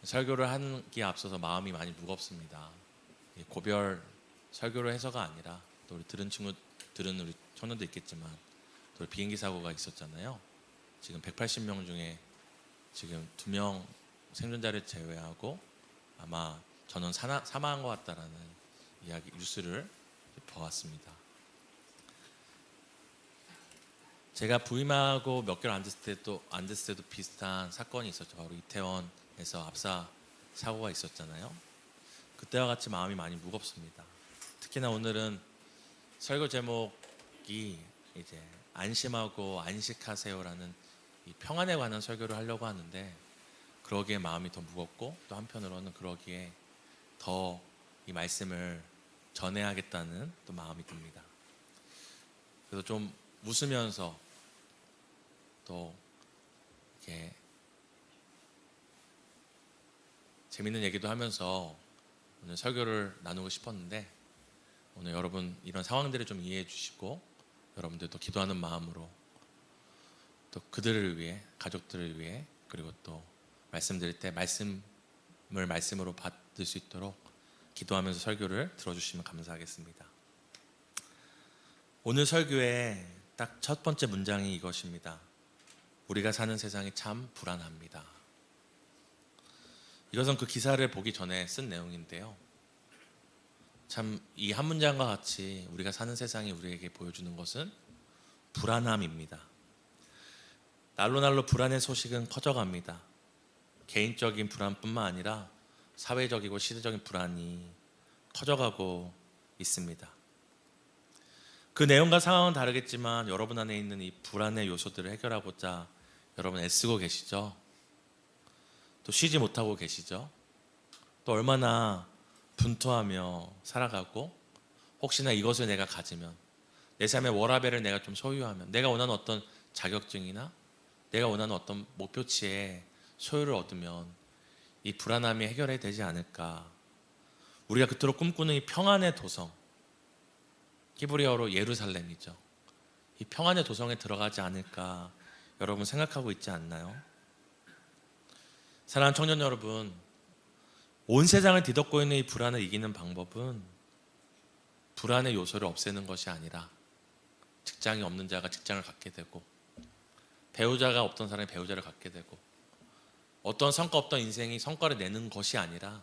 설교를 하기에 앞서서 마음이 많이 무겁습니다. 고별 설교를 해서가 아니라 또 우리 들은 우리 청년도 있겠지만 또 비행기 사고가 있었잖아요. 지금 180명 중에 지금 2명 생존자를 제외하고 아마 저는 사망한 것 같다라는 이야기 뉴스를 보았습니다. 제가 부임하고 몇 개월 안 됐을 때도 비슷한 사건이 있었죠. 바로 이태원에서 압사 사고가 있었잖아요. 그때와 같이 마음이 많이 무겁습니다. 특히나 오늘은 설교 제목이 이제 안심하고 안식하세요라는 이 평안에 관한 설교를 하려고 하는데, 그러기에 마음이 더 무겁고 또 한편으로는 그러기에 더 이 말씀을 전해야겠다는 또 마음이 듭니다. 그래서 좀 웃으면서 또 이렇게 재밌는 얘기도 하면서 오늘 설교를 나누고 싶었는데, 오늘 여러분 이런 상황들을 좀 이해해 주시고 여러분들도 기도하는 마음으로 또 그들을 위해, 가족들을 위해, 그리고 또 말씀 드릴 때 말씀으로 받을 수 있도록 기도하면서 설교를 들어주시면 감사하겠습니다. 오늘 설교의 딱 첫 번째 문장이 이것입니다. 우리가 사는 세상이 참 불안합니다. 이것은 그 기사를 보기 전에 쓴 내용인데요, 참 이 한 문장과 같이 우리가 사는 세상이 우리에게 보여주는 것은 불안함입니다. 날로 불안의 소식은 커져갑니다. 개인적인 불안뿐만 아니라 사회적이고 시대적인 불안이 커져가고 있습니다. 그 내용과 상황은 다르겠지만 여러분 안에 있는 이 불안의 요소들을 해결하고자 여러분 애쓰고 계시죠? 또 쉬지 못하고 계시죠? 또 얼마나 분투하며 살아가고, 혹시나 이것을 내가 가지면, 내 삶의 워라밸을 내가 좀 소유하면, 내가 원하는 어떤 자격증이나 내가 원하는 어떤 목표치에 소유를 얻으면 이 불안함이 해결이 되지 않을까. 우리가 그토록 꿈꾸는 이 평안의 도성, 히브리어로 예루살렘이죠. 이 평안의 도성에 들어가지 않을까 여러분 생각하고 있지 않나요? 사랑하는 청년 여러분, 온 세상을 뒤덮고 있는 이 불안을 이기는 방법은 불안의 요소를 없애는 것이 아니라 직장이 없는 자가 직장을 갖게 되고, 배우자가 없던 사람이 배우자를 갖게 되고, 어떤 성과 없던 인생이 성과를 내는 것이 아니라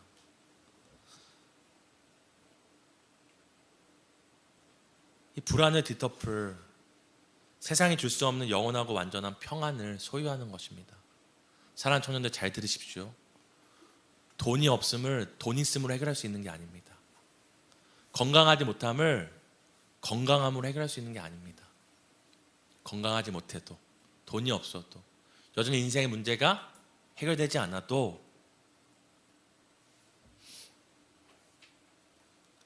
이 불안을 뒤덮을 세상이 줄 수 없는 영원하고 완전한 평안을 소유하는 것입니다. 사랑하는 청년들 잘 들으십시오. 돈이 없음을 돈 있음으로 해결할 수 있는 게 아닙니다. 건강하지 못함을 건강함으로 해결할 수 있는 게 아닙니다. 건강하지 못해도, 돈이 없어도, 여전히 인생의 문제가 해결되지 않아도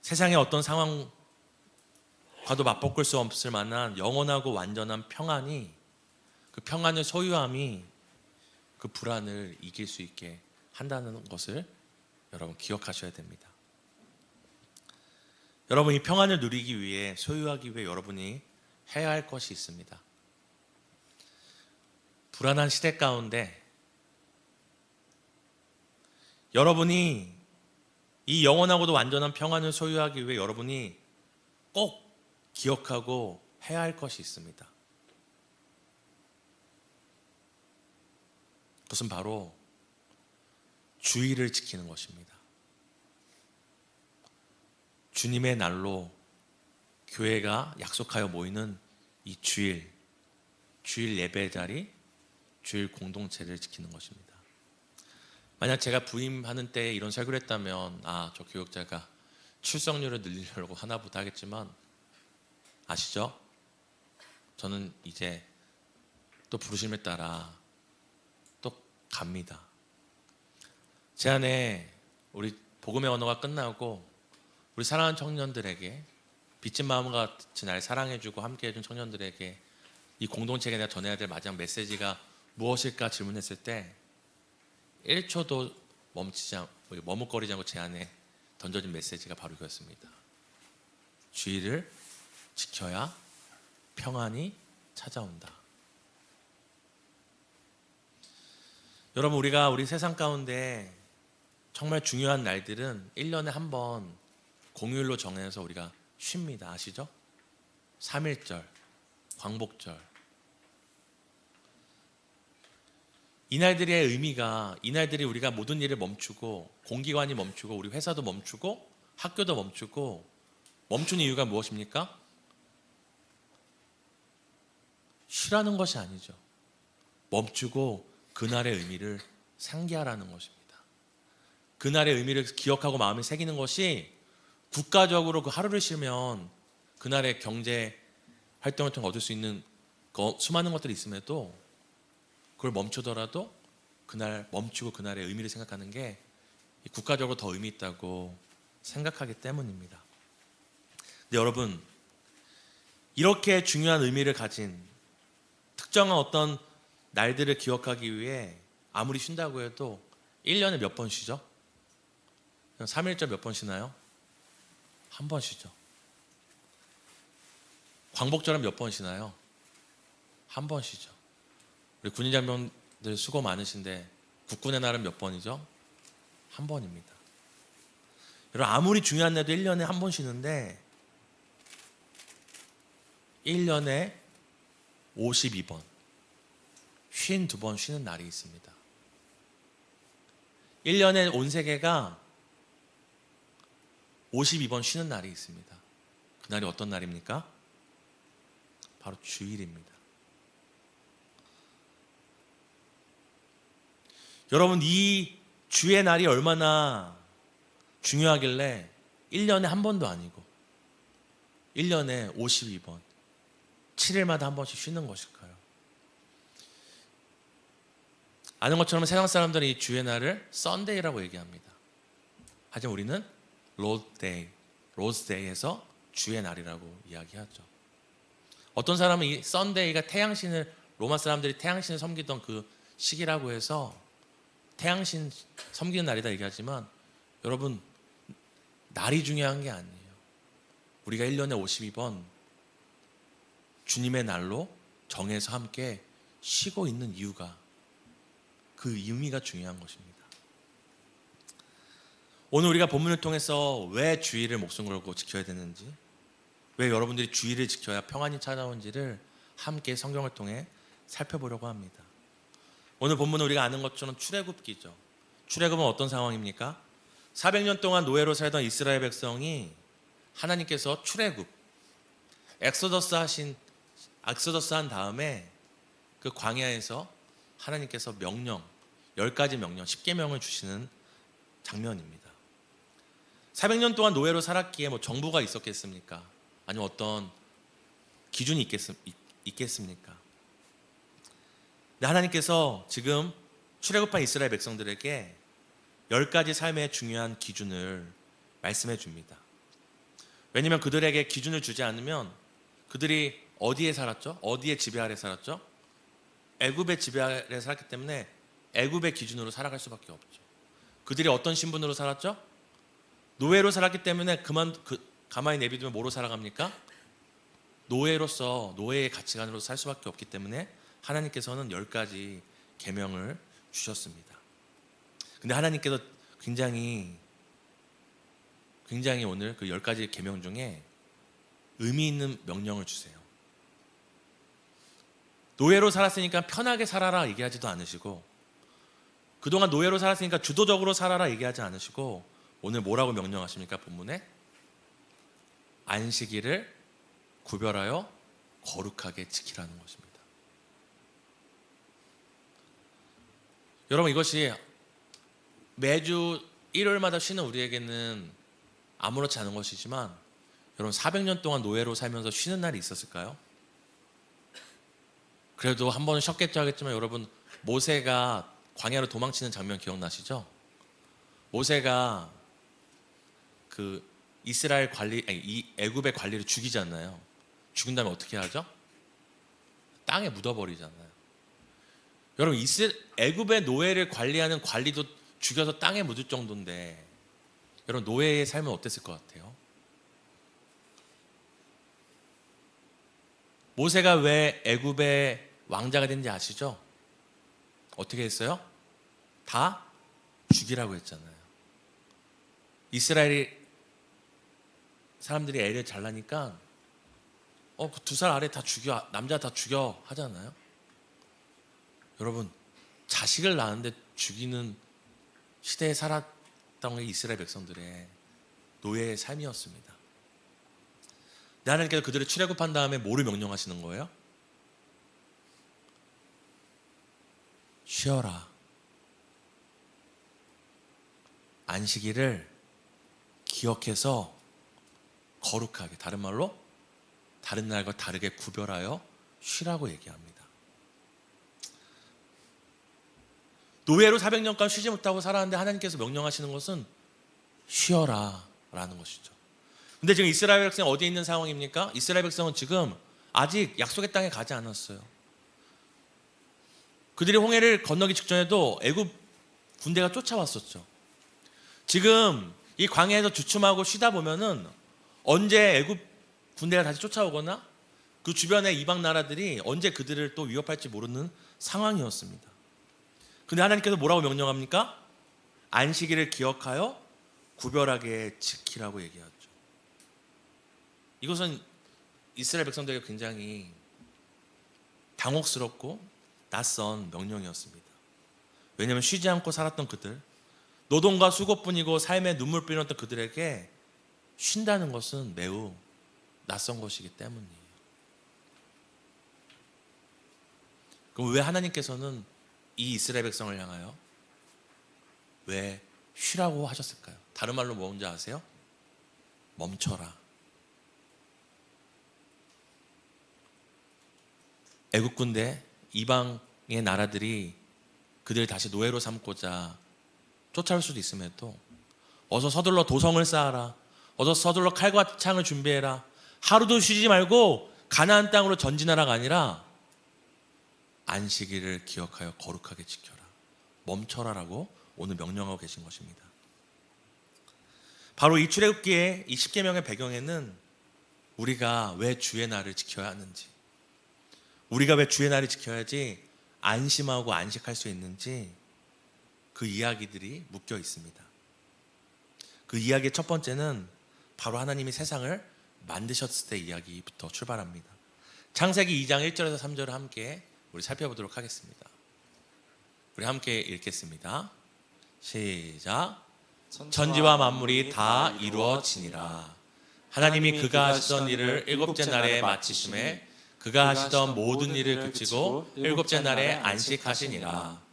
세상의 어떤 상황과도 맞바꿀 수 없을 만한 영원하고 완전한 평안이, 그 평안을 소유함이 그 불안을 이길 수 있게 한다는 것을 여러분 기억하셔야 됩니다. 여러분, 이 평안을 누리기 위해, 소유하기 위해 여러분이 해야 할 것이 있습니다. 불안한 시대 가운데 여러분이 이 영원하고도 완전한 평안을 소유하기 위해 여러분이 꼭 기억하고 해야 할 것이 있습니다. 그것은 바로 주의를 지키는 것입니다. 주님의 날로 교회가 약속하여 모이는 이 주일 예배 자리, 주일 공동체를 지키는 것입니다. 만약 제가 부임하는 때 이런 설교를 했다면, 저 교역자가 출석률을 늘리려고 하나 보다 하겠지만, 아시죠? 저는 이제 또 부르심에 따라 또 갑니다. 제 안에 우리 복음의 언어가 끝나고 우리 사랑하는 청년들에게, 빚진 마음과 같이 날 사랑해주고 함께해준 청년들에게 이 공동체에 내가 전해야 될 마지막 메시지가 무엇일까 질문했을 때 1초도 머뭇거리지 않고 제 안에 던져진 메시지가 바로 이거였습니다. 주의를 지켜야 평안이 찾아온다. 여러분, 우리가 우리 세상 가운데 정말 중요한 날들은 1년에 한 번 공휴일로 정해서 우리가 쉽니다. 아시죠? 3.1절, 광복절. 이날들의 의미가, 이날들이 우리가 모든 일을 멈추고, 공기관이 멈추고, 우리 회사도 멈추고, 학교도 멈추고, 멈춘 이유가 무엇입니까? 쉬라는 것이 아니죠. 멈추고 그날의 의미를 상기하라는 것입니다. 그날의 의미를 기억하고 마음에 새기는 것이, 국가적으로 그 하루를 쉬면 그날의 경제 활동을 통해 얻을 수 있는 수많은 것들이 있음에도 그걸 멈추더라도 그날 멈추고 그날의 의미를 생각하는 게 국가적으로 더 의미 있다고 생각하기 때문입니다. 근데 여러분, 이렇게 중요한 의미를 가진 특정한 어떤 날들을 기억하기 위해 아무리 쉰다고 해도 1년에 몇 번 쉬죠? 3.1절 몇 번 쉬나요? 한 번 쉬죠. 광복절은 몇 번 쉬나요? 한 번 쉬죠. 우리 군인 장병들 수고 많으신데 국군의 날은 몇 번이죠? 한 번입니다. 여러분, 아무리 중요한 날도 1년에 한 번 쉬는데 1년에 52번 52번 쉬는 날이 있습니다. 1년에 온 세계가 52번 쉬는 날이 있습니다. 그날이 어떤 날입니까? 바로 주일입니다. 여러분, 이 주의 날이 얼마나 중요하길래 1년에 한 번도 아니고 1년에 52번 7일마다 한 번씩 쉬는 것일까요? 아는 것처럼 세상 사람들은 이 주의 날을 썬데이라고 얘기합니다. 하지만 우리는 로즈데이에서 주의 날이라고 이야기하죠. 어떤 사람은 이 썬데이가 태양신을, 로마 사람들이 태양신을 섬기던 그 시기라고 해서 태양신 섬기는 날이다 얘기하지만, 여러분, 날이 중요한 게 아니에요. 우리가 1년에 52번 주님의 날로 정해서 함께 쉬고 있는 이유가, 그 의미가 중요한 것입니다. 오늘 우리가 본문을 통해서 왜 주일을 목숨 걸고 지켜야 되는지, 왜 여러분들이 주일을 지켜야 평안이 찾아온지를 함께 성경을 통해 살펴보려고 합니다. 오늘 본문은 우리가 아는 것처럼 출애굽기죠. 출애굽은 어떤 상황입니까? 400년 동안 노예로 살던 이스라엘 백성이 하나님께서 출애굽, 엑소더스 한 다음에 그 광야에서 하나님께서 명령, 10가지 명령, 10계명을 주시는 장면입니다. 400년 동안 노예로 살았기에 뭐 정부가 있었겠습니까? 아니면 어떤 기준이 있겠습니까? 근데 하나님께서 지금 출애굽한 이스라엘 백성들에게 10가지 삶의 중요한 기준을 말씀해 줍니다. 왜냐하면 그들에게 기준을 주지 않으면 그들이 어디에 살았죠? 어디에 지배 아래 살았죠? 애굽의 지배 아래 살았기 때문에 애굽의 기준으로 살아갈 수밖에 없죠. 그들이 어떤 신분으로 살았죠? 노예로 살았기 때문에 가만히 내비두면 뭐로 살아갑니까? 노예로서, 노예의 가치관으로 살 수밖에 없기 때문에 하나님께서는 10가지 계명을 주셨습니다. 근데 하나님께서 굉장히 오늘 그 10가지 계명 중에 의미 있는 명령을 주세요. 노예로 살았으니까 편하게 살아라 얘기하지도 않으시고, 그동안 노예로 살았으니까 주도적으로 살아라 얘기하지 않으시고, 오늘 뭐라고 명령하십니까? 본문에 안식일을 구별하여 거룩하게 지키라는 것입니다. 여러분, 이것이 매주 일요일마다 쉬는 우리에게는 아무렇지 않은 것이지만, 여러분, 400년 동안 노예로 살면서 쉬는 날이 있었을까요? 그래도 한 번은 쉬었겠죠 하겠지만, 여러분, 모세가 광야로 도망치는 장면 기억나시죠? 모세가 그 이스라엘 이 애굽의 관리를 죽이잖아요. 죽은 다음에 어떻게 하죠? 땅에 묻어버리잖아요. 여러분, 애굽의 노예를 관리하는 관리도 죽여서 땅에 묻을 정도인데, 여러분, 노예의 삶은 어땠을 것 같아요? 모세가 왜 애굽의 왕자가 된지 아시죠? 어떻게 했어요? 다 죽이라고 했잖아요. 이스라엘 사람들이 애를 잘나니까 그 2살 아래 다 죽여, 남자 다 죽여 하잖아요. 여러분, 자식을 낳는데 죽이는 시대에 살았던 게 이스라엘 백성들의 노예의 삶이었습니다. 하나님께서 그들을 출애굽한 다음에 뭐를 명령하시는 거예요? 쉬어라. 안식일을 기억해서 거룩하게, 다른 말로 다른 날과 다르게 구별하여 쉬라고 얘기합니다. 노예로 400년간 쉬지 못하고 살았는데 하나님께서 명령하시는 것은 쉬어라 라는 것이죠. 근데 지금 이스라엘 백성이 어디에 있는 상황입니까? 이스라엘 백성은 지금 아직 약속의 땅에 가지 않았어요. 그들이 홍해를 건너기 직전에도 애굽 군대가 쫓아왔었죠. 지금 이 광야에서 주춤하고 쉬다 보면은 언제 애굽 군대가 다시 쫓아오거나 그 주변의 이방 나라들이 언제 그들을 또 위협할지 모르는 상황이었습니다. 근데 하나님께서 뭐라고 명령합니까? 안식일을 기억하여 구별하게 지키라고 얘기하죠. 이것은 이스라엘 백성들에게 굉장히 당혹스럽고 낯선 명령이었습니다. 왜냐하면 쉬지 않고 살았던 그들, 노동과 수고뿐이고 삶에 눈물 뿌렸던 그들에게 쉰다는 것은 매우 낯선 것이기 때문이에요. 그럼 왜 하나님께서는 이 이스라엘 백성을 향하여 왜 쉬라고 하셨을까요? 다른 말로 뭔지 아세요? 멈춰라. 애국 군대, 이방의 나라들이 그들을 다시 노예로 삼고자 쫓아올 수도 있음에도 어서 서둘러 도성을 쌓아라. 어서 서둘러 칼과 창을 준비해라. 하루도 쉬지 말고 가나안 땅으로 전진하라가 아니라 안식일을 기억하여 거룩하게 지켜라. 멈춰라라고 오늘 명령하고 계신 것입니다. 바로 이 출애굽기의 이 10계명의 배경에는 우리가 왜 주의 날을 지켜야 하는지, 우리가 왜 주의 날을 지켜야지 안심하고 안식할 수 있는지 그 이야기들이 묶여 있습니다. 그 이야기의 첫 번째는 바로 하나님이 세상을 만드셨을 때 이야기부터 출발합니다. 창세기 2장 1절에서 3절을 함께 우리 살펴보도록 하겠습니다. 우리 함께 읽겠습니다. 시작. 천지와 만물이 다 이루어지니라. 하나님이 그가 하시던 일을 일곱째 날에 마치심에 그가 하시던 모든 일을 그치고 일곱째 날에 안식하시니라.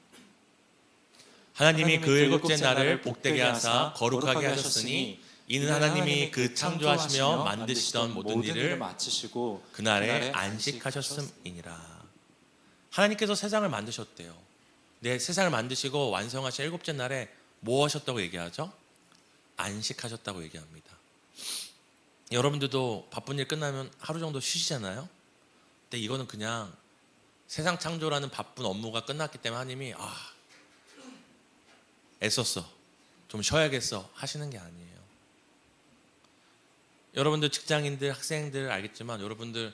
하나님이 그 일곱째 날을 복되게 하사 거룩하게 하셨으니 이는 하나님이 그 창조하시며 만드시던 모든 일을 마치시고 그날에 안식하셨음이니라. 하나님께서 세상을 만드셨대요. 네, 세상을 만드시고 완성하신 일곱째 날에 뭐 하셨다고 얘기하죠? 안식하셨다고 얘기합니다. 여러분들도 바쁜 일 끝나면 하루 정도 쉬시잖아요. 근데 이거는 그냥 세상 창조라는 바쁜 업무가 끝났기 때문에 하나님이 애썼어, 좀 쉬어야겠어 하시는 게 아니에요. 여러분들 직장인들, 학생들 알겠지만 여러분들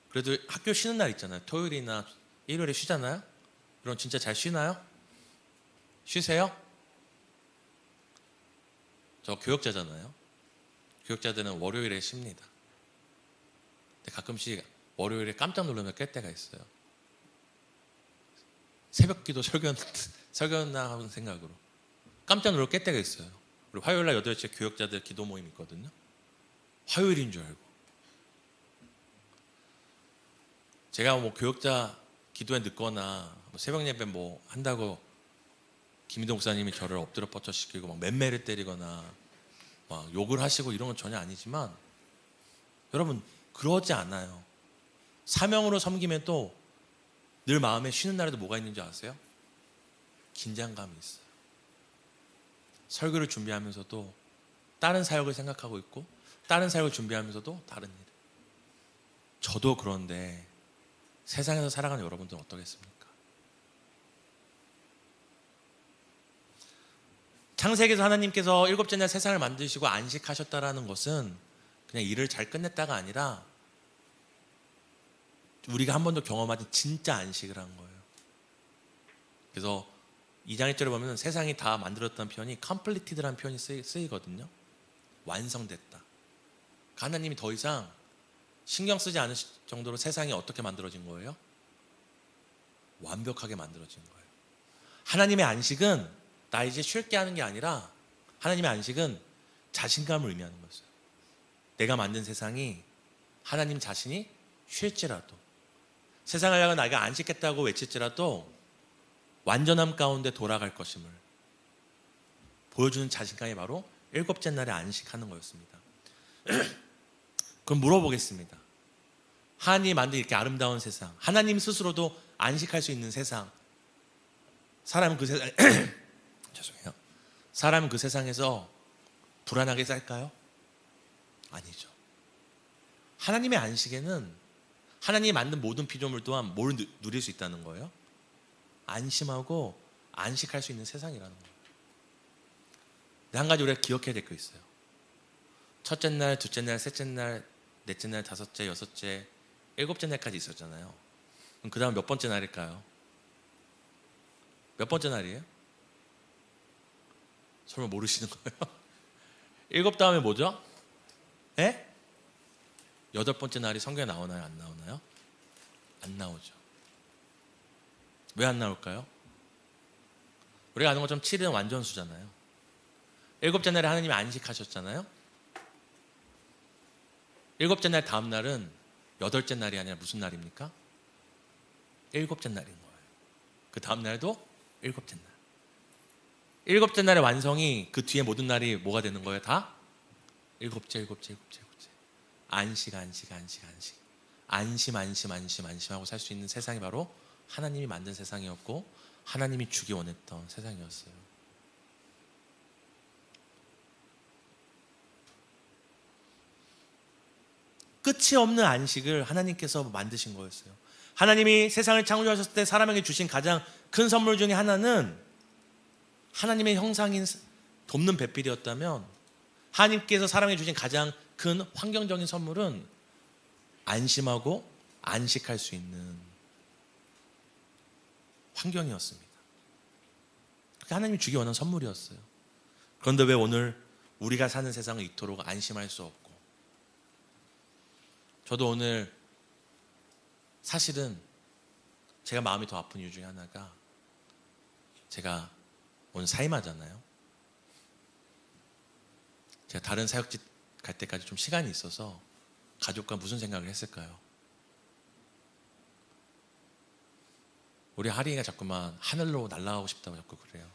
그래도 학교 쉬는 날 있잖아요. 토요일이나 일요일에 쉬잖아요. 그럼 진짜 잘 쉬나요? 쉬세요? 저 교역자잖아요. 교역자들은 월요일에 쉽니다. 근데 가끔씩 월요일에 깜짝 놀라면 깰 때가 있어요. 새벽기도 설교나 하는 생각으로 깜짝 놀라 깰 때가 있어요. 그리고 화요일날 8시에 교역자들 기도 모임 있거든요. 화요일인 줄 알고. 제가 뭐 교역자 기도에 늦거나 새벽 예배 뭐 한다고 김희동 목사님이 저를 엎드려 뻗쳐 시키고 막 맴매를 때리거나 막 욕을 하시고 이런 건 전혀 아니지만 여러분 그러지 않아요. 사명으로 섬기면 또 늘 마음에 쉬는 날에도 뭐가 있는지 아세요? 긴장감이 있어요. 설교를 준비하면서도 다른 사역을 생각하고 있고 다른 사역을 준비하면서도 다른 일. 저도 그런데 세상에서 살아가는 여러분들은 어떠겠습니까? 창세기에서 하나님께서 일곱째 날 세상을 만드시고 안식하셨다라는 것은 그냥 일을 잘 끝냈다가 아니라 우리가 한 번도 경험하지 진짜 안식을 한 거예요. 그래서 2장 1절에 보면 세상이 다 만들었다는 표현이 completed라는 표현이 쓰이거든요. 완성됐다. 하나님이 더 이상 신경 쓰지 않을 정도로 세상이 어떻게 만들어진 거예요? 완벽하게 만들어진 거예요. 하나님의 안식은 나 이제 쉴게 하는 게 아니라 하나님의 안식은 자신감을 의미하는 거였어요. 내가 만든 세상이 하나님 자신이 쉴지라도, 세상을 향해 나가 안식했다고 외칠지라도 완전함 가운데 돌아갈 것임을 보여주는 자신감이 바로 일곱째 날에 안식하는 거였습니다. 그럼 물어보겠습니다. 하나님이 만든 이렇게 아름다운 세상, 하나님 스스로도 안식할 수 있는 세상, 사람은 그 세상 죄송해요. 사람은 그 세상에서 불안하게 살까요? 아니죠. 하나님의 안식에는 하나님이 만든 모든 피조물 또한 뭘 누릴 수 있다는 거예요? 안심하고 안식할 수 있는 세상이라는 거예요. 근데 한 가지 우리가 기억해야 될 거 있어요. 첫째 날, 둘째 날, 셋째 날, 넷째 날, 다섯째, 여섯째, 일곱째 날까지 있었잖아요. 그럼 그 다음 몇 번째 날일까요? 몇 번째 날이에요? 설마 모르시는 거예요? 일곱 다음에 뭐죠? 예? 여덟 번째 날이 성경에 나오나요? 안 나오나요? 안 나오죠. 왜 안 나올까요? 우리가 아는 것처럼 7일은 완전수잖아요. 일곱째 날에 하나님이 안식하셨잖아요. 일곱째 날 다음 날은 여덟째 날이 아니라 무슨 날입니까? 일곱째 날인 거예요. 그 다음 날도 일곱째 날. 일곱째 날의 완성이 그 뒤에 모든 날이 뭐가 되는 거예요? 다 일곱째, 일곱째, 일곱째, 일곱째. 안식, 안식, 안식, 안식. 안심, 안심, 안심, 안심하고 살 수 있는 세상이 바로 하나님이 만든 세상이었고 하나님이 주기 원했던 세상이었어요. 끝이 없는 안식을 하나님께서 만드신 거였어요. 하나님이 세상을 창조하셨을 때 사람에게 주신 가장 큰 선물 중에 하나는 하나님의 형상인 돕는 배필이었다면, 하나님께서 사람에게 주신 가장 큰 환경적인 선물은 안심하고 안식할 수 있는 환경이었습니다. 그게 하나님이 주기 원하는 선물이었어요. 그런데 왜 오늘 우리가 사는 세상은 이토록 안심할 수 없고, 저도 오늘 사실은 제가 마음이 더 아픈 이유 중에 하나가, 제가 오늘 사임하잖아요. 제가 다른 사역지 갈 때까지 좀 시간이 있어서 가족과 무슨 생각을 했을까요? 우리 하린이가 자꾸만 하늘로 날아가고 싶다고 자꾸 그래요.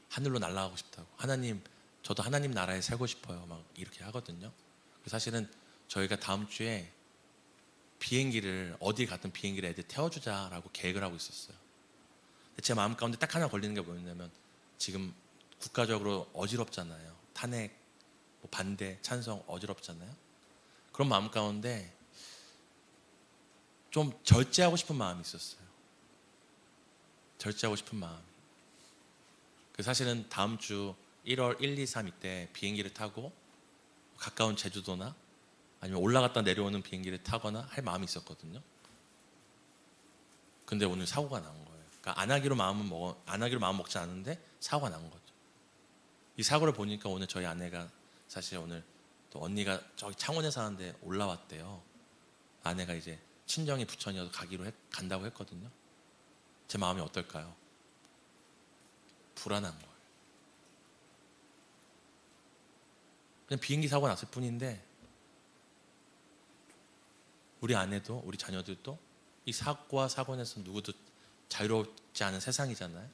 하늘로 날아가고 싶다고. 하나님, 저도 하나님 나라에 살고 싶어요. 막 이렇게 하거든요. 사실은 저희가 다음 주에 비행기를, 어디 갔든 비행기를 애들 태워주자라고 계획을 하고 있었어요. 제 마음 가운데 딱 하나 걸리는 게 뭐였냐면, 지금 국가적으로 어지럽잖아요. 탄핵, 뭐 반대, 찬성 어지럽잖아요. 그런 마음 가운데 좀 절제하고 싶은 마음이 있었어요. 절제하고 싶은 마음. 사실은 다음 주 1월 1, 2, 3 이때 비행기를 타고 가까운 제주도나 아니면 올라갔다 내려오는 비행기를 타거나 할 마음이 있었거든요. 근데 오늘 사고가 난 거예요. 그러니까 안 하기로 마음 먹지 않았는데 사고가 난 거죠. 이 사고를 보니까 오늘 저희 아내가, 사실 오늘 또 언니가 저기 창원에 사는데 올라왔대요. 아내가 이제 친정이 부천이어서 간다고 했거든요. 제 마음이 어떨까요? 불안한 거예요. 그냥 비행기 사고가 났을 뿐인데, 우리 아내도 우리 자녀들도 이 사고와 사고에서 누구도 자유롭지 않은 세상이잖아요.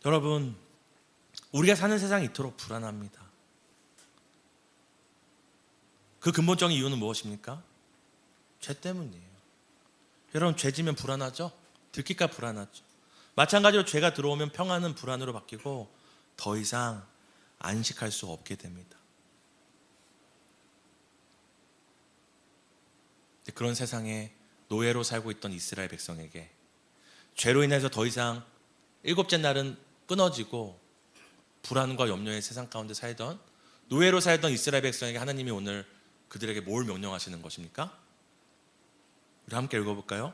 여러분, 우리가 사는 세상이 이토록 불안합니다. 그 근본적인 이유는 무엇입니까? 죄 때문이에요. 여러분, 죄 지면 불안하죠? 들킬까 불안하죠. 마찬가지로 죄가 들어오면 평안은 불안으로 바뀌고 더 이상 안식할 수 없게 됩니다. 그런 세상에 노예로 살고 있던 이스라엘 백성에게 죄로 인해서 더 이상 일곱째 날은 끊어지고 불안과 염려의 세상 가운데 살던, 노예로 살던 이스라엘 백성에게 하나님이 오늘 그들에게 뭘 명령하시는 것입니까? 우리 함께 읽어볼까요?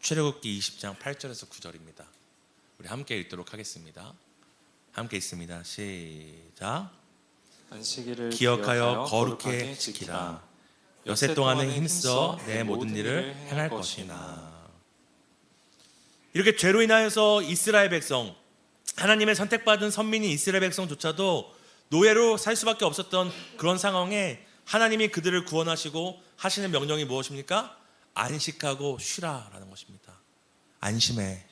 출애굽기 20장 8절에서 9절입니다. 우리 함께 읽도록 하겠습니다. 함께 읽습니다. 시작. 안식일을 기억하여 거룩히 지키라. 여세 동안은 힘써 내 모든 일을 행할 것이나. 이렇게 죄로 인하여서 이스라엘 백성, 하나님의 선택받은 선민인 이스라엘 백성조차도 노예로 살 수밖에 없었던 그런 상황에 하나님이 그들을 구원하시고 하시는 명령이 무엇입니까? 안식하고 쉬라라는 것입니다. 안심해.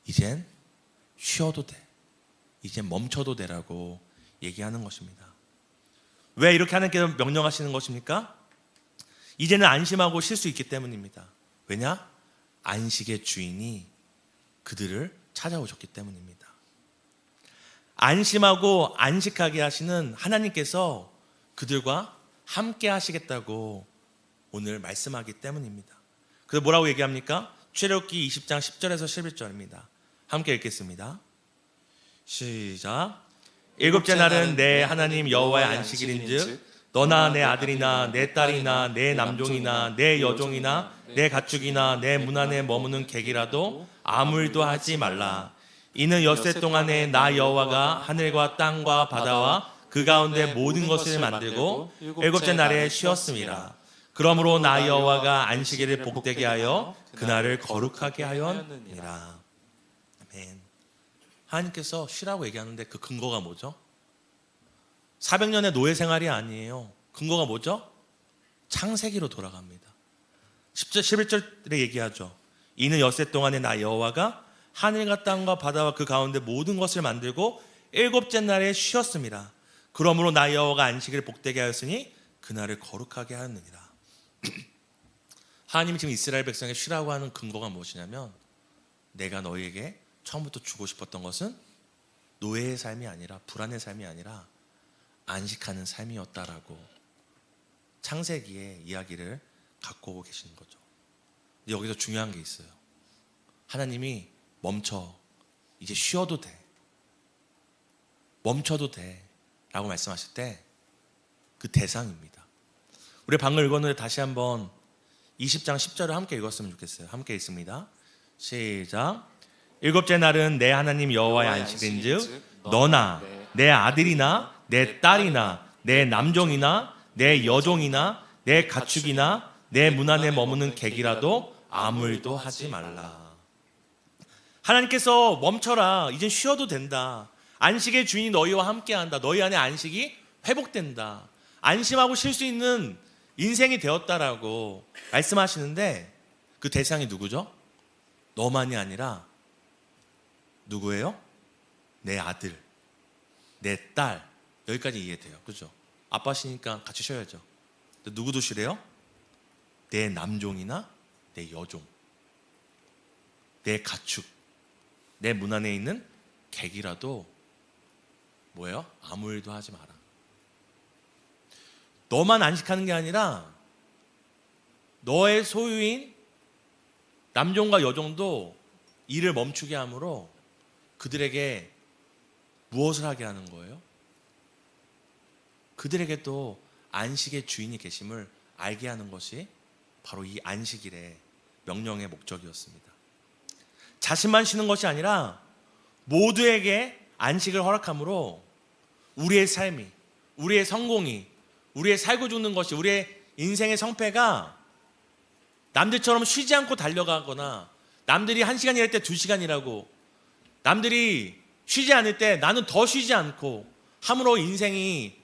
이젠 쉬어도 돼. 이젠 멈춰도 되라고 얘기하는 것입니다. 왜 이렇게 하나님께서 명령하시는 것입니까? 이제는 안심하고 쉴 수 있기 때문입니다. 왜냐? 안식의 주인이 그들을 찾아오셨기 때문입니다. 안심하고 안식하게 하시는 하나님께서 그들과 함께 하시겠다고 오늘 말씀하기 때문입니다. 그래서 뭐라고 얘기합니까? 출애굽기 20장 10절에서 11절입니다. 함께 읽겠습니다. 시작. 일곱째 날은 내 하나님 여호와의 안식일인즉 너나 내 아들이나 내 딸이나 내 남종이나 내 여종이나 내 가축이나 내 문 안에 머무는 객이라도 아무 일도 하지 말라. 이는 엿새 동안에 나 여호와가 하늘과 땅과 바다와 그 가운데 모든 것을 만들고 일곱째 날에 쉬었음이라. 그러므로 나 여호와가 안식일을 복되게 하여 그날을 거룩하게 하였느니라. 아멘. 하나님께서 쉬라고 얘기하는데 그 근거가 뭐죠? 400년의 노예 생활이 아니에요. 근거가 뭐죠? 창세기로 돌아갑니다. 10절 11절에 얘기하죠. 이는 엿새 동안에 나 여호와가 하늘과 땅과 바다와 그 가운데 모든 것을 만들고 일곱째 날에 쉬었습니다. 그러므로 나 여호와가 안식일을 복되게 하였으니 그날을 거룩하게 하였느니라. 하나님이 지금 이스라엘 백성에게 쉬라고 하는 근거가 무엇이냐면, 내가 너희에게 처음부터 주고 싶었던 것은 노예의 삶이 아니라, 불안의 삶이 아니라 안식하는 삶이었다라고 창세기의 이야기를 갖고 오고 계시는 거죠. 근데 여기서 중요한 게 있어요. 하나님이 멈춰, 이제 쉬어도 돼, 멈춰도 돼 라고 말씀하실 때 그 대상입니다. 우리 방금 읽었는데 다시 한번 20장 10절을 함께 읽었으면 좋겠어요. 함께 읽습니다. 시작. 일곱째 날은 내 하나님 여호와의 안식일인즉 너나 내 아들이나 내 딸이나 내 남종이나 내 여종이나 내 가축이나 내 문 안에 머무는 객이라도 아무 일도 하지 말라. 하나님께서 멈춰라, 이젠 쉬어도 된다, 안식의 주인이 너희와 함께한다, 너희 안에 안식이 회복된다, 안심하고 쉴 수 있는 인생이 되었다라고 말씀하시는데, 그 대상이 누구죠? 너만이 아니라 누구예요? 내 아들, 내 딸. 여기까지 이해돼요. 그죠? 아빠시니까 같이 쉬어야죠. 누구도 쉬래요? 내 남종이나 내 여종, 내 가축, 내 문 안에 있는 객이라도 뭐예요? 아무 일도 하지 마라. 너만 안식하는 게 아니라 너의 소유인 남종과 여종도 일을 멈추게 함으로 그들에게 무엇을 하게 하는 거예요? 그들에게 또 안식의 주인이 계심을 알게 하는 것이 바로 이 안식일의 명령의 목적이었습니다. 자신만 쉬는 것이 아니라 모두에게 안식을 허락함으로 우리의 삶이, 우리의 성공이, 우리의 살고 죽는 것이, 우리의 인생의 성패가 남들처럼 쉬지 않고 달려가거나, 남들이 1시간 일할 때 2시간 일하고, 남들이 쉬지 않을 때 나는 더 쉬지 않고 함으로 인생의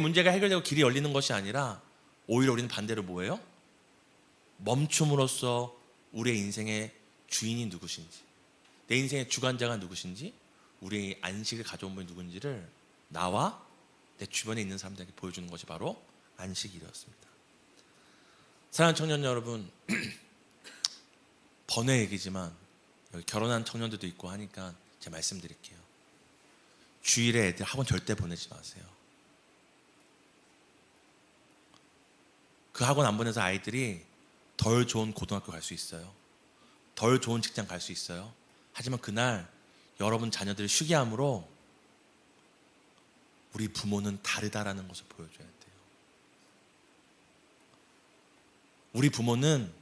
문제가 해결되고 길이 열리는 것이 아니라, 오히려 우리는 반대로 뭐예요? 멈춤으로써 우리의 인생의 주인이 누구신지, 내 인생의 주관자가 누구신지, 우리의 안식을 가져온 분이 누군지를 나와 내 주변에 있는 사람들에게 보여주는 것이 바로 안식일이었습니다. 사랑하는 청년 여러분, 번외 얘기지만 여기 결혼한 청년들도 있고 하니까 제가 말씀드릴게요. 주일에 애들 학원 절대 보내지 마세요. 그 학원 안 보내서 아이들이 덜 좋은 고등학교 갈 수 있어요. 덜 좋은 직장 갈 수 있어요. 하지만 그날 여러분 자녀들을 쉬게 함으로 우리 부모는 다르다라는 것을 보여줘야 돼요. 우리 부모는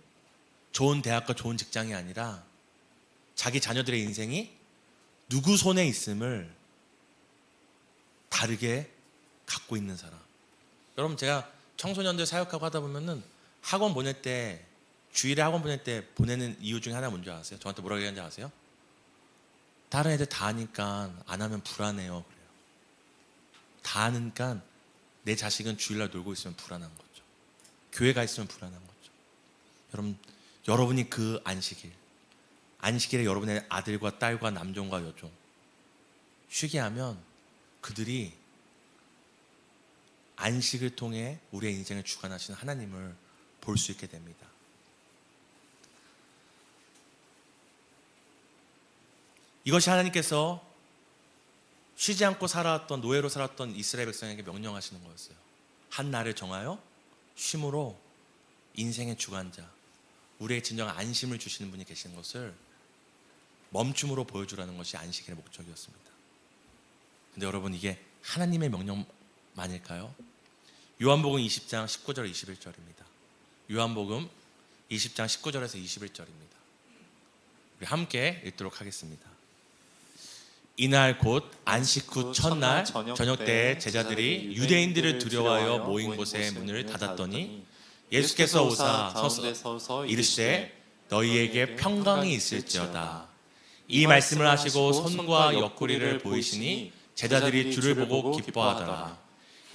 좋은 대학과 좋은 직장이 아니라 자기 자녀들의 인생이 누구 손에 있음을 다르게 갖고 있는 사람. 여러분, 제가 청소년들 사역하고 하다 보면은 학원 보낼 때, 주일에 학원 보낼 때 보내는 이유 중에 하나 뭔지 아세요? 저한테 뭐라고 얘기하는지 아세요? 다른 애들 다 하니까 안 하면 불안해요. 그래요. 다 하니까 내 자식은 주일날 놀고 있으면 불안한 거죠. 교회가 있으면 불안한 거죠. 여러분이 그 안식일에 여러분의 아들과 딸과 남종과 여종 쉬게 하면 그들이 안식을 통해 우리의 인생을 주관하시는 하나님을 볼 수 있게 됩니다. 이것이 하나님께서 쉬지 않고 살아왔던, 노예로 살았던 이스라엘 백성에게 명령하시는 거였어요. 한 날을 정하여 쉼으로 인생의 주관자, 우리의 진정한 안심을 주시는 분이 계시는 것을 멈춤으로 보여주라는 것이 안식일의 목적이었습니다. 근데 여러분, 이게 하나님의 명령만일까요? 요한복음 20장 19절 21절입니다. 요한복음 20장 19절에서 21절입니다. 우리 함께 읽도록 하겠습니다. 이날 곧 안식 후 첫날 저녁 때에 제자들이 유대인들을 두려워하여 모인 곳에 문을 닫았더니 예수께서 오사 서서 이르시되 너희에게 평강이 있을지어다. 이 말씀을 하시고 손과 옆구리를 보이시니 제자들이 주를 보고 기뻐하더라.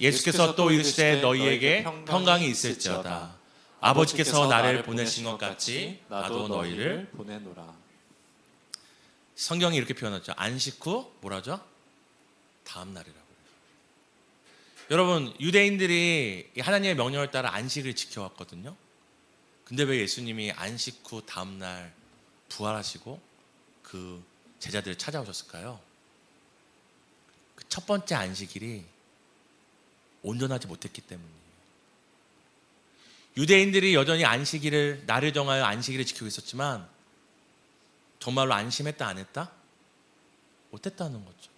예수께서 또 이르시되 너희에게 평강이 있을지어다. 아버지께서 나를 보내신 것 같이 나도 너희를 보내노라. 성경이 이렇게 표현하죠. 안식 후 뭐라죠? 다음 날이라고. 여러분, 유대인들이 하나님의 명령을 따라 안식을 지켜왔거든요. 근데 왜 예수님이 안식 후 다음 날 부활하시고 그 제자들을 찾아오셨을까요? 그 첫 번째 안식일이 온전하지 못했기 때문이에요. 유대인들이 여전히 안식일을, 날을 정하여 안식일을 지키고 있었지만 정말로 안심했다 안 했다? 못했다는 거죠.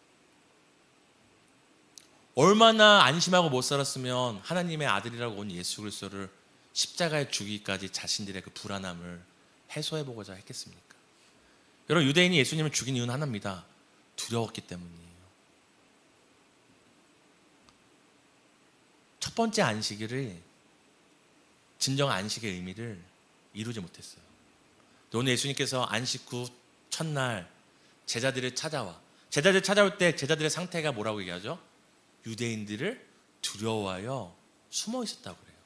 얼마나 안심하고 못 살았으면 하나님의 아들이라고 온 예수 그리스도를 십자가에 죽이기까지 자신들의 그 불안함을 해소해보고자 했겠습니까? 여러분, 유대인이 예수님을 죽인 이유는 하나입니다. 두려웠기 때문이에요. 첫 번째 안식일을, 진정 안식의 의미를 이루지 못했어요. 오늘 예수님께서 안식 후 첫날 제자들을 찾아올 때 제자들의 상태가 뭐라고 얘기하죠? 유대인들을 두려워하여 숨어 있었다고 그래요.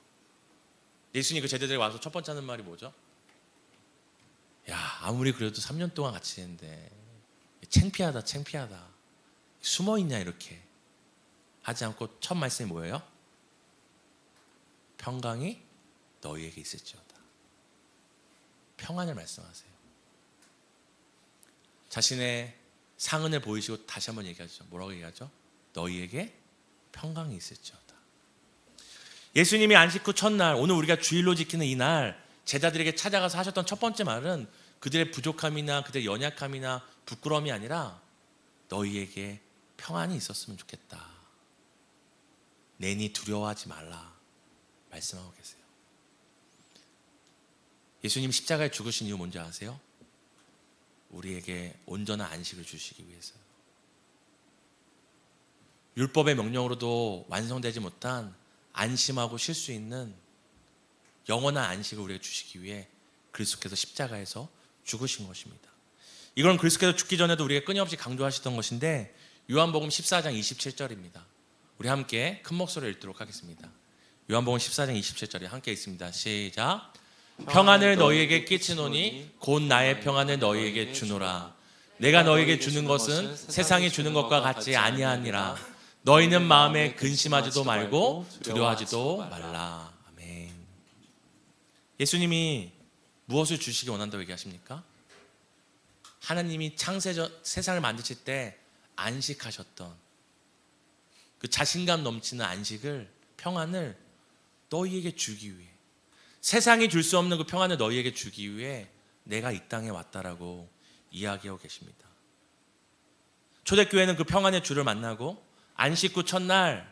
예수님이 그 제자들에게 와서 첫 번째 하는 말이 뭐죠? 야, 아무리 그래도 3년 동안 같이 했는데 창피하다. 숨어 있냐 이렇게 하지 않고 첫 말씀이 뭐예요? 평강이 너희에게 있을지어다. 평안을 말씀하세요. 자신의 상흔을 보이시고 다시 한번 얘기하죠. 뭐라고 얘기하죠? 너희에게 평강이 있을지어다. 예수님이 안식 후 첫날, 오늘 우리가 주일로 지키는 이 날 제자들에게 찾아가서 하셨던 첫 번째 말은 그들의 부족함이나 그들의 연약함이나 부끄러움이 아니라 너희에게 평안이 있었으면 좋겠다. 내니 두려워하지 말라 말씀하고 계세요. 예수님 십자가에 죽으신 이유 뭔지 아세요? 우리에게 온전한 안식을 주시기 위해서요. 율법의 명령으로도 완성되지 못한 안심하고 쉴 수 있는 영원한 안식을 우리에게 주시기 위해 그리스도께서 십자가에서 죽으신 것입니다. 이건 그리스도께서 죽기 전에도 우리에게 끊임없이 강조하시던 것인데 요한복음 14장 27절입니다. 우리 함께 큰 목소리로 읽도록 하겠습니다. 요한복음 14장 27절에 함께 있습니다. 시작. 평안을 너희에게 끼치노니 곧 나의 평안을 너희에게 주노라. 내가 너희에게 주는 것은 세상이 주는 것과 같지 아니하니라. 너희는 마음에 근심하지도 말고 두려워하지도 말라. 아멘. 예수님이 무엇을 주시기 원한다고 얘기하십니까? 하나님이 세상을 만드실 때 안식하셨던 그 자신감 넘치는 안식을, 평안을 너희에게 주기 위해, 세상이 줄 수 없는 그 평안을 너희에게 주기 위해 내가 이 땅에 왔다라고 이야기하고 계십니다. 초대교회는 그 평안의 주를 만나고 안식 후 첫날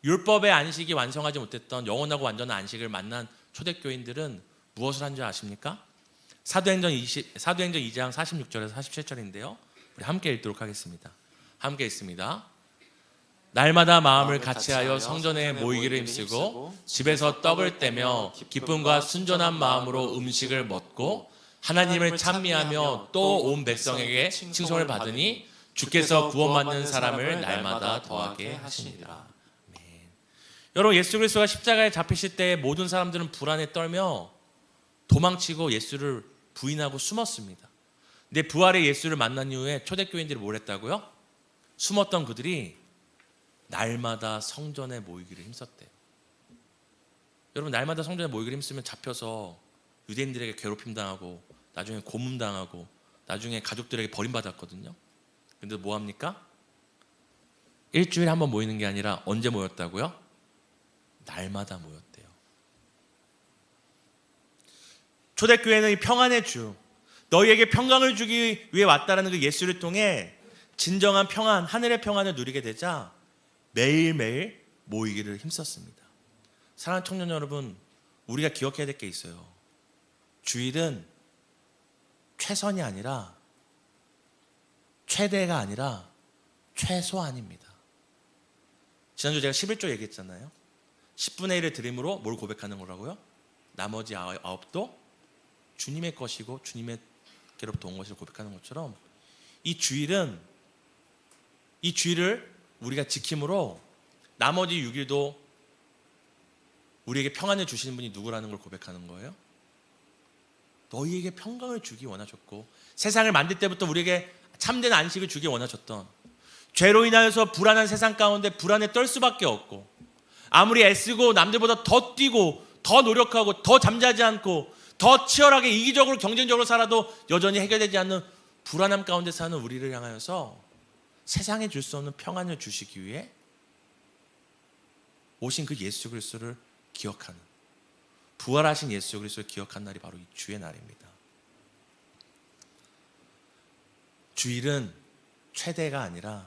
율법의 안식이 완성하지 못했던 영원하고 완전한 안식을 만난 초대교인들은 무엇을 한 줄 아십니까? 사도행전 2장 46절에서 47절인데요. 우리 함께 읽도록 하겠습니다. 함께 읽습니다. 날마다 마음을 같이하여 성전에 모이기를 힘쓰고 집에서 떡을 떼며 기쁨과 순전한 마음으로 음식을 먹고 하나님을 찬미하며 또 온 백성에게 칭송을 받으니 주께서 구원받는 사람을 날마다 더하게 하시니라. 아멘. 여러분, 예수 그리스도가 십자가에 잡히실 때 모든 사람들은 불안에 떨며 도망치고 예수를 부인하고 숨었습니다. 근데 부활의 예수를 만난 이후에 초대교인들이 뭘 했다고요? 숨었던 그들이 날마다 성전에 모이기를 힘썼대요. 여러분, 날마다 성전에 모이기를 힘쓰면 잡혀서 유대인들에게 괴롭힘 당하고 나중에 고문 당하고 나중에 가족들에게 버림받았거든요. 근데 뭐 합니까? 일주일에 한 번 모이는 게 아니라 언제 모였다고요? 날마다 모였대요. 초대교회는 이 평안의 주, 너희에게 평강을 주기 위해 왔다라는 그 예수를 통해 진정한 평안, 하늘의 평안을 누리게 되자 매일매일 모이기를 힘썼습니다. 사랑하는 청년 여러분, 우리가 기억해야 될 게 있어요. 주일은 최선이 아니라 최대가 아니라 최소한입니다. 지난주 제가 11조 얘기했잖아요. 10분의 1을 드림으로 뭘 고백하는 거라고요? 나머지 9도 주님의 것이고 주님께로부터 온 것을 고백하는 것처럼 이 주일을 우리가 지킴으로 나머지 6일도 우리에게 평안을 주시는 분이 누구라는 걸 고백하는 거예요. 너희에게 평강을 주기 원하셨고 세상을 만들 때부터 우리에게 참된 안식을 주기 원하셨던, 죄로 인하여서 불안한 세상 가운데 불안에 떨 수밖에 없고 아무리 애쓰고 남들보다 더 뛰고 더 노력하고 더 잠자지 않고 더 치열하게 이기적으로 경쟁적으로 살아도 여전히 해결되지 않는 불안함 가운데 사는 우리를 향하여서 세상에 줄 수 없는 평안을 주시기 위해 오신 그 예수 그리스도를 기억하는, 부활하신 예수 그리스도를 기억한 날이 바로 이 주의 날입니다. 주일은 최대가 아니라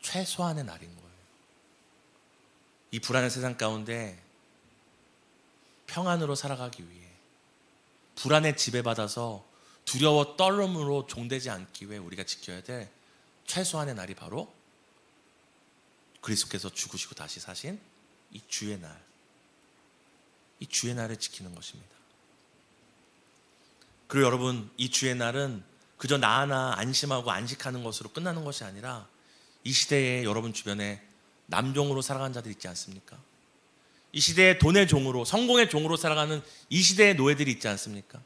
최소한의 날인 거예요. 이 불안한 세상 가운데 평안으로 살아가기 위해, 불안에 지배받아서 두려워 떨림으로 종되지 않기 위해 우리가 지켜야 될 최소한의 날이 바로 그리스도께서 죽으시고 다시 사신 이 주의 날, 이 주의 날을 지키는 것입니다. 그리고 여러분, 이 주의 날은 그저 나 하나 안심하고 안식하는 것으로 끝나는 것이 아니라 이 시대에 여러분 주변에 남종으로 살아가는 자들 있지 않습니까? 이 시대의 돈의 종으로, 성공의 종으로 살아가는 이 시대의 노예들이 있지 않습니까?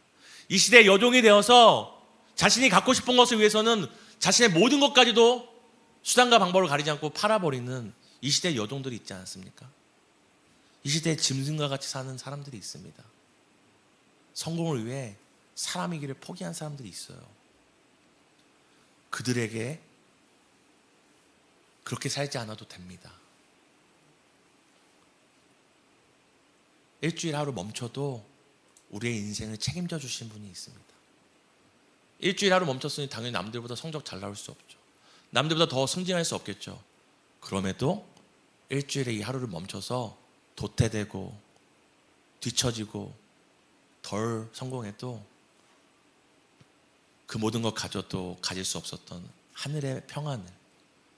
이 시대의 여종이 되어서 자신이 갖고 싶은 것을 위해서는 자신의 모든 것까지도 수단과 방법을 가리지 않고 팔아버리는 이 시대의 여종들이 있지 않습니까? 이 시대에 짐승과 같이 사는 사람들이 있습니다. 성공을 위해 사람이기를 포기한 사람들이 있어요. 그들에게 그렇게 살지 않아도 됩니다. 일주일 하루 멈춰도 우리의 인생을 책임져 주신 분이 있습니다. 일주일 하루 멈췄으니 당연히 남들보다 성적 잘 나올 수 없죠. 남들보다 더 승진할 수 없겠죠. 그럼에도 일주일에 이 하루를 멈춰서 도태되고 뒤처지고 덜 성공해도 그 모든 것 가져도 가질 수 없었던 하늘의 평안을,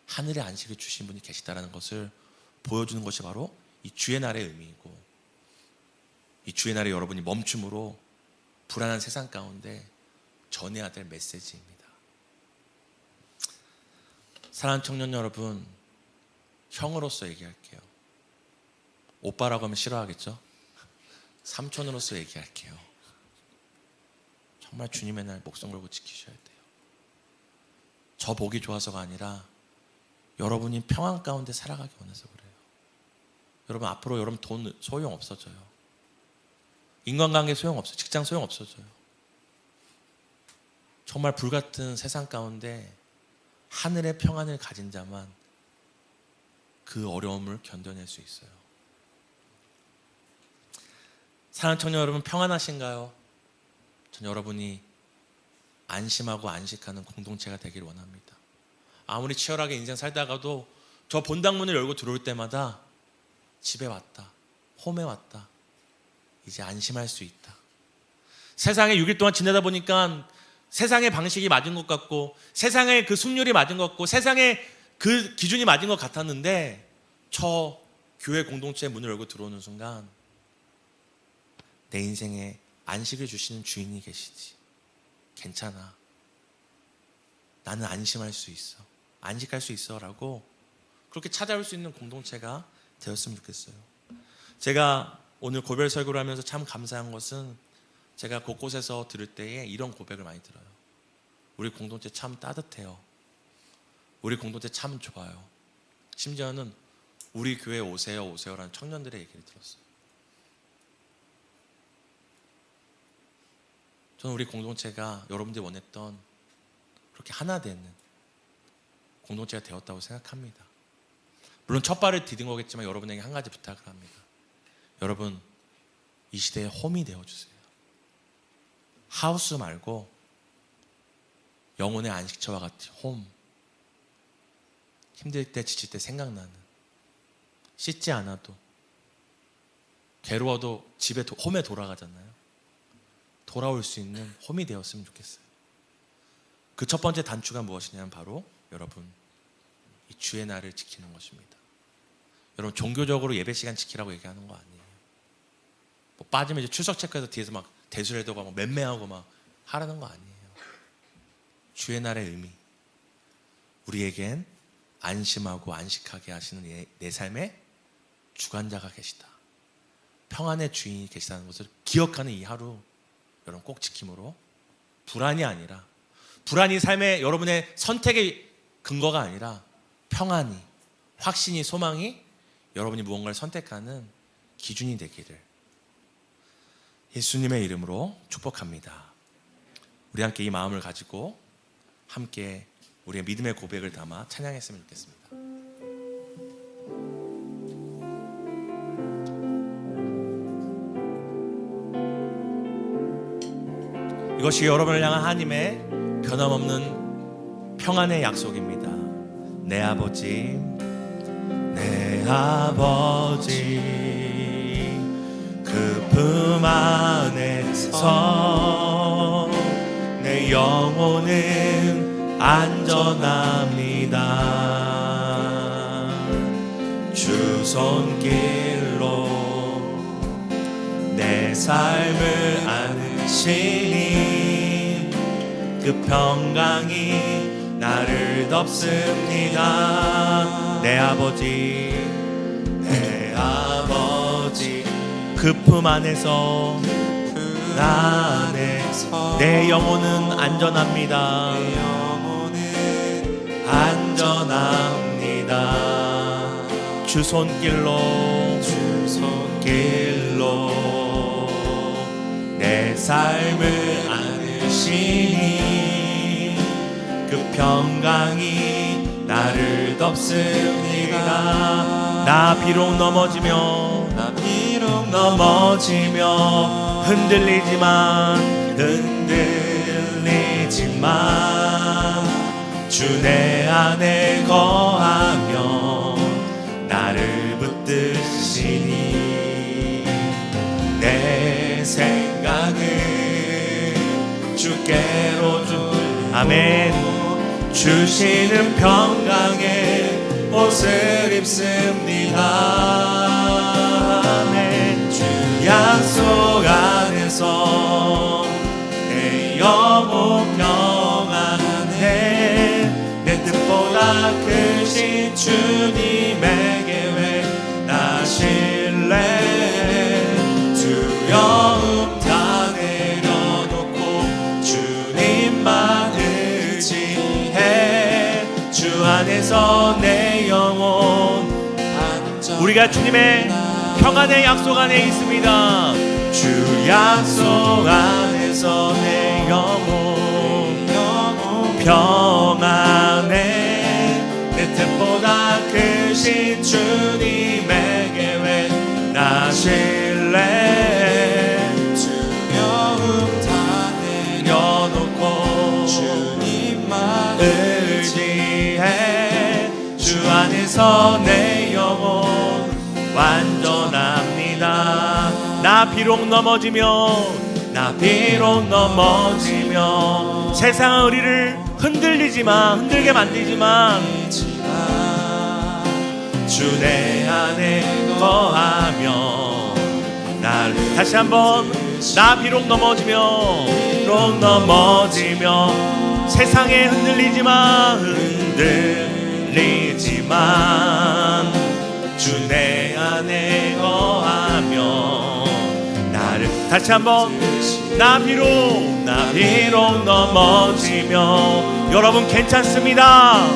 하늘의 안식을 주신 분이 계시다는 것을 보여주는 것이 바로 이 주의 날의 의미이고, 이 주의 날에 여러분이 멈춤으로 불안한 세상 가운데 전해야 될 메시지입니다. 사랑하는 청년 여러분, 형으로서 얘기할게요. 오빠라고 하면 싫어하겠죠? 삼촌으로서 얘기할게요. 정말 주님의 날 목숨 걸고 지키셔야 돼요. 저 보기 좋아서가 아니라 여러분이 평안 가운데 살아가기 원해서 그래요. 여러분, 앞으로 여러분 돈 소용 없어져요. 인간관계 소용 없어요. 직장 소용 없어져요. 정말 불같은 세상 가운데 하늘의 평안을 가진 자만 그 어려움을 견뎌낼 수 있어요. 사랑하는 청년 여러분, 평안하신가요? 전 여러분이 안심하고 안식하는 공동체가 되기를 원합니다. 아무리 치열하게 인생 살다가도 저 본당문을 열고 들어올 때마다 집에 왔다, 홈에 왔다, 이제 안심할 수 있다. 세상에 6일 동안 지내다 보니까 세상의 방식이 맞은 것 같고, 세상의 그 승률이 맞은 것 같고, 세상의 그 기준이 맞은 것 같았는데, 저 교회 공동체의 문을 열고 들어오는 순간 내 인생에 안식을 주시는 주인이 계시지. 괜찮아. 나는 안심할 수 있어. 안식할 수 있어. 라고 그렇게 찾아올 수 있는 공동체가 되었으면 좋겠어요. 제가 오늘 고별 설교를 하면서 참 감사한 것은 제가 곳곳에서 들을 때에 이런 고백을 많이 들어요. 우리 공동체 참 따뜻해요. 우리 공동체 참 좋아요. 심지어는 우리 교회 오세요 오세요라는 청년들의 얘기를 들었어요. 저는 우리 공동체가 여러분들이 원했던 그렇게 하나 되는 공동체가 되었다고 생각합니다. 물론 첫 발을 디딘 거겠지만 여러분에게 한 가지 부탁을 합니다. 여러분, 이 시대의 홈이 되어주세요. 하우스 말고 영혼의 안식처와 같은 홈. 힘들 때 지칠 때 생각나는, 씻지 않아도 괴로워도 집에 홈에 돌아가잖아요. 돌아올 수 있는 홈이 되었으면 좋겠어요. 그 첫 번째 단추가 무엇이냐면 바로 여러분, 이 주의 날을 지키는 것입니다. 여러분, 종교적으로 예배 시간 지키라고 얘기하는 거 아니에요. 뭐 빠지면 이제 출석 체크해서 뒤에서 막 대수해도가 막 맴매하고 막 하라는 거 아니에요. 주의 날의 의미, 우리에겐 안심하고 안식하게 하시는 내 삶의 주관자가 계시다, 평안의 주인이 계시다는 것을 기억하는 이 하루 여러분 꼭 지킴으로, 불안이 아니라, 불안이 삶의 여러분의 선택의 근거가 아니라 평안이, 확신이, 소망이 여러분이 무언가를 선택하는 기준이 되기를 예수님의 이름으로 축복합니다. 우리 함께 이 마음을 가지고 함께 우리의 믿음의 고백을 담아 찬양했으면 좋겠습니다. 이것이 여러분을 향한 하나님의 변함없는 평안의 약속입니다. 내 아버지, 내 아버지, 그 품 안에서 내 영혼은 안전합니다. 주 손길로 내 삶을 안으시니 그 평강이 나를 덮습니다. 내 아버지, 내 아버지, 그 품 안에서 내 영혼은 안전합니다. 안전합니다. 주 손길로 내 삶을 안으시니 그 평강이 나를 덮습니다. 나 비록 넘어지며 흔들리지만 주 내 안에 거하며 나를 붙드시니 내 생각을 주께로 아멘. 주시는 평강의 옷을 입습니다. 아멘. 주 약속 안에서 내 영혼 평안해. 내 뜻보다 크신 주님에게 왜 나실래. 두려움 다 내려놓고 주님만 의지해. 주 안에서 내 영혼 우리가 주님의 평안의 약속 안에 있습니다. 주 약속 안에서 내 영혼 평안해. 내 뜻보다 크신 주님에게 왜 나실래. 두려움 다 내려놓고 주님만 의지해. 주 안에서 내 영혼 완전합니다. 나 비록 넘어지며 나 비록 넘어지며 세상은 우리를 흔들게 만들지만 주 내 안에 거하며 나를 다시 한번 나 비록 넘어지며 세상에 흔들리지만 주 내 안에 거하며 나를 다시 한번 나 비록 넘어지며 여러분 괜찮습니다.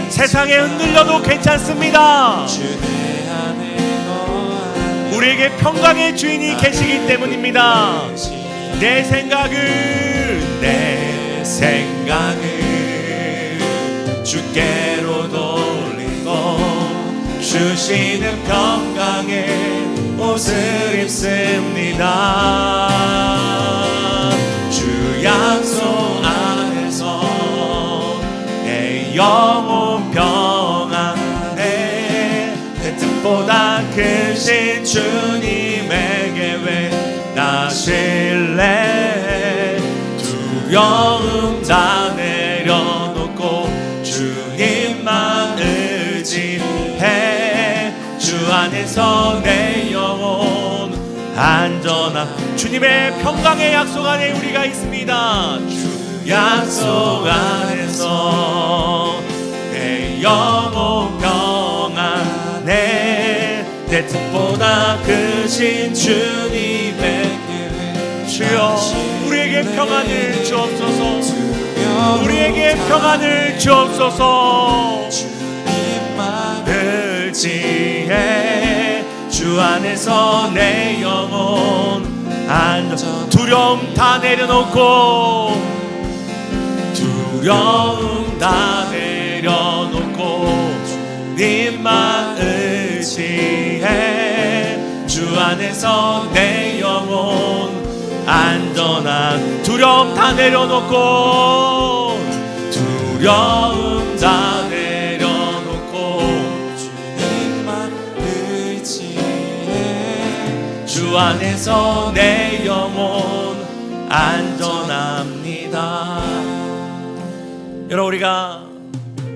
세상에 흔들려도 괜찮습니다. 우리에게 평강의 주인이 계시기 때문입니다. 내 생각을 주께로 돌리고 주시는 평강의 옷을 입습니다. 주 약속 안에서 내 영혼 평안해 내 뜻보다 크신 주님에게 왜 나실래 두려움 다 내려놓고 주님만 의지해 주 안에서 내 영혼 안전한 주님의 평강의 약속 안에 우리가 있습니다. 주 약속 안에서 내 영혼 평안해 내 뜻보다 크신 주님에게 주여 우리에게 평안을 주옵소서. 우리에게 평안을 주옵소서. 주님만 의지해 주 안에서 내 영혼 안전 두려움 다 내려놓고 주님만 의지해 주 안에서 내 영혼 안전한 두려움 다 내려놓고 주님만 의지해 주 안에서 내 영혼 안전합니다. 여러분 우리가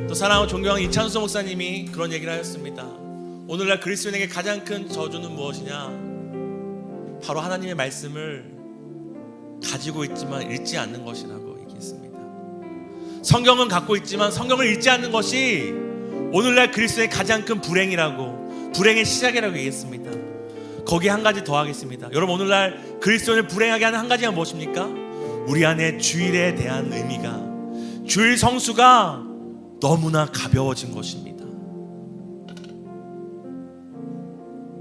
또 사랑하고 존경하는 이찬수 목사님이 그런 얘기를 하셨습니다. 오늘날 그리스도인에게 가장 큰 저주는 무엇이냐? 바로 하나님의 말씀을 가지고 있지만 읽지 않는 것이라고 얘기했습니다. 성경은 갖고 있지만 성경을 읽지 않는 것이 오늘날 그리스도의 가장 큰 불행의 시작이라고 얘기했습니다. 거기에 한 가지 더 하겠습니다. 여러분 오늘날 그리스도인을 불행하게 하는 한 가지가 무엇입니까? 우리 안에 주일에 대한 의미가 주일 성수가 너무나 가벼워진 것입니다.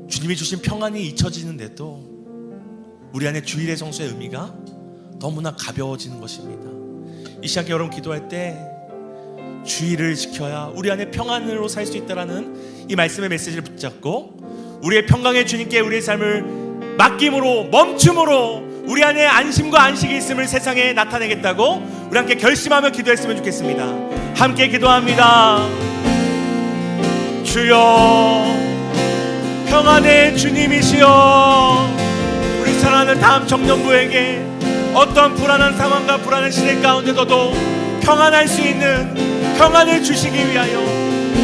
주님이 주신 평안이 잊혀지는데도 우리 안에 주일의 성수의 의미가 너무나 가벼워지는 것입니다. 이 시간에 여러분 기도할 때 주일을 지켜야 우리 안에 평안으로 살 수 있다라는 이 말씀의 메시지를 붙잡고 우리의 평강의 주님께 우리의 삶을 맡김으로 멈춤으로 우리 안에 안심과 안식이 있음을 세상에 나타내겠다고 우리 함께 결심하며 기도했으면 좋겠습니다. 함께 기도합니다. 주여 평안의 주님이시여 우리 사랑하는 다음 청년부에게 어떤 불안한 상황과 불안한 시대 가운데서도 평안할 수 있는 평안을 주시기 위하여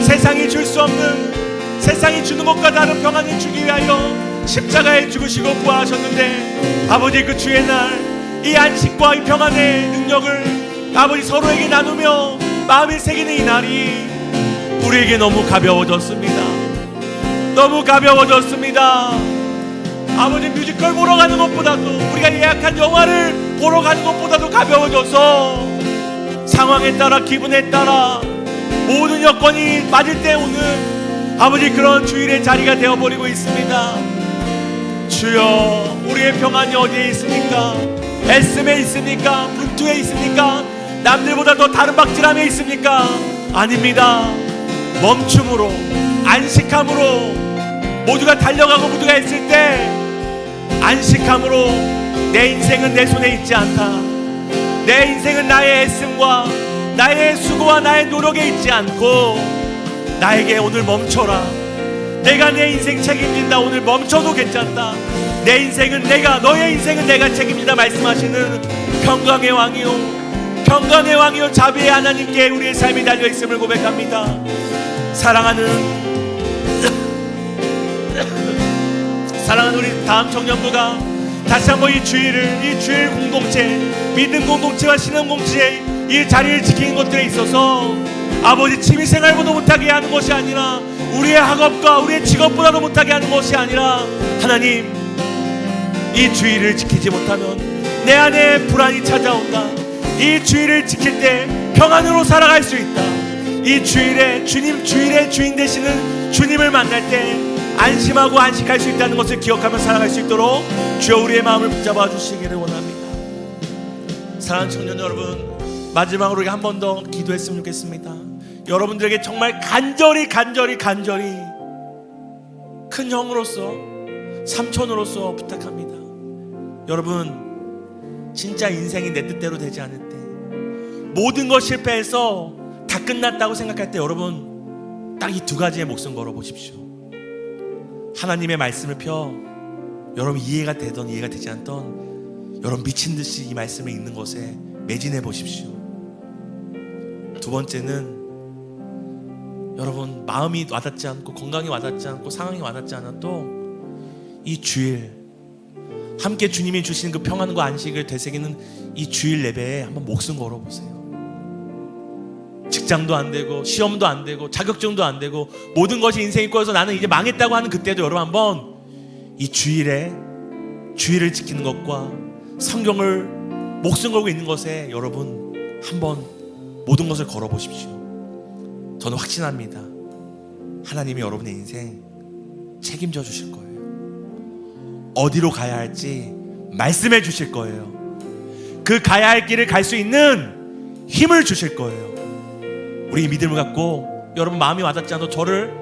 세상이 줄 수 없는 세상이 주는 것과 다른 평안을 주기 위하여 십자가에 죽으시고 부활하셨는데 아버지 그 주의 날 이 안식과 이 평안의 능력을 아버지 서로에게 나누며 마음이 새기는 이 날이 우리에게 너무 가벼워졌습니다. 너무 가벼워졌습니다. 아버지 뮤지컬 보러 가는 것보다도 우리가 예약한 영화를 보러 가는 것보다도 가벼워져서 상황에 따라 기분에 따라 모든 여건이 맞을 때 오는 아버지 그런 주일의 자리가 되어버리고 있습니다. 주여 우리의 평안이 어디에 있습니까? 애씀에 있습니까? 분투에 있습니까? 남들보다 더 다른 박질함에 있습니까? 아닙니다. 멈춤으로 안식함으로 모두가 달려가고 모두가 있을 때 안식함으로 내 인생은 내 손에 있지 않다. 내 인생은 나의 애씀과 나의 수고와 나의 노력에 있지 않고 나에게 오늘 멈춰라. 내가 내 인생 책임진다. 오늘 멈춰도 괜찮다. 내 인생은 내가, 너의 인생은 내가 책임지다 말씀하시는 평강의 왕이요, 평강의 왕이요 자비의 하나님께 우리의 삶이 달려있음을 고백합니다. 사랑하는 우리 다음 청년부가 다시 한번 이 주일 공동체, 믿음 공동체와 신앙 공동체 이 자리를 지키는 것들에 있어서 아버지 취미생활보다 못하게 하는 것이 아니라, 우리의 학업과 우리의 직업보다도 못하게 하는 것이 아니라, 하나님, 이 주일을 지키지 못하면 내 안에 불안이 찾아온다. 이 주일을 지킬 때 평안으로 살아갈 수 있다. 이 주일에 주일의 주인 되시는 주님을 만날 때 안심하고 안식할 수 있다는 것을 기억하며 살아갈 수 있도록 주여 우리의 마음을 붙잡아 주시기를 원합니다. 사랑하는 청년 여러분, 마지막으로 한 번 더 기도했으면 좋겠습니다. 여러분들에게 정말 간절히 큰 형으로서, 삼촌으로서 부탁합니다. 여러분, 진짜 인생이 내 뜻대로 되지 않을 때, 모든 것 실패해서 다 끝났다고 생각할 때, 여러분 딱 이 두 가지의 목숨 걸어 보십시오. 하나님의 말씀을 펴, 여러분 이해가 되던 이해가 되지 않던 여러분 미친 듯이 이 말씀을 읽는 것에 매진해 보십시오. 두 번째는 여러분 마음이 와닿지 않고, 건강이 와닿지 않고, 상황이 와닿지 않아도 이 주일 함께 주님이 주신 그 평안과 안식을 되새기는 이 주일 예배에 한번 목숨 걸어보세요. 직장도 안 되고, 시험도 안 되고, 자격증도 안 되고, 모든 것이 인생이 꼬여서 나는 이제 망했다고 하는 그때도 여러분 한번 이 주일을 지키는 것과 성경을 목숨 걸고 있는 것에 여러분 한번 모든 것을 걸어보십시오. 저는 확신합니다. 하나님이 여러분의 인생 책임져 주실 거예요. 어디로 가야 할지 말씀해 주실 거예요. 그 가야 할 길을 갈 수 있는 힘을 주실 거예요. 우리 이 믿음을 갖고, 여러분 마음이 와닿지 않아도 저를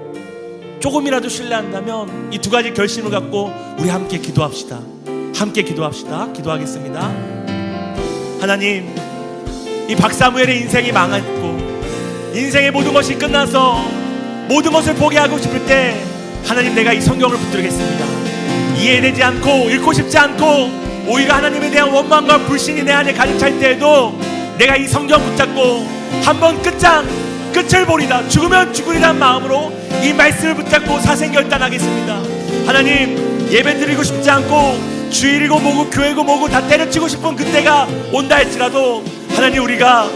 조금이라도 신뢰한다면 이 두 가지 결심을 갖고 우리 함께 기도합시다. 기도하겠습니다. 하나님, 이 박사무엘의 인생이 망했고 인생의 모든 것이 끝나서 모든 것을 포기하고 싶을 때, 하나님, 내가 이 성경을 붙들겠습니다. 이해되지 않고 읽고 싶지 않고 오히려 하나님에 대한 원망과 불신이 내 안에 가득 찰 때에도 내가 이 성경 붙잡고 한번 끝을 보리다, 죽으면 죽으리란 마음으로 이 말씀을 붙잡고 사생결단하겠습니다. 하나님, 예배 드리고 싶지 않고 주일이고 뭐고 교회고 뭐고 다 때려치고 싶은 그때가 온다 할지라도, 하나님, 우리가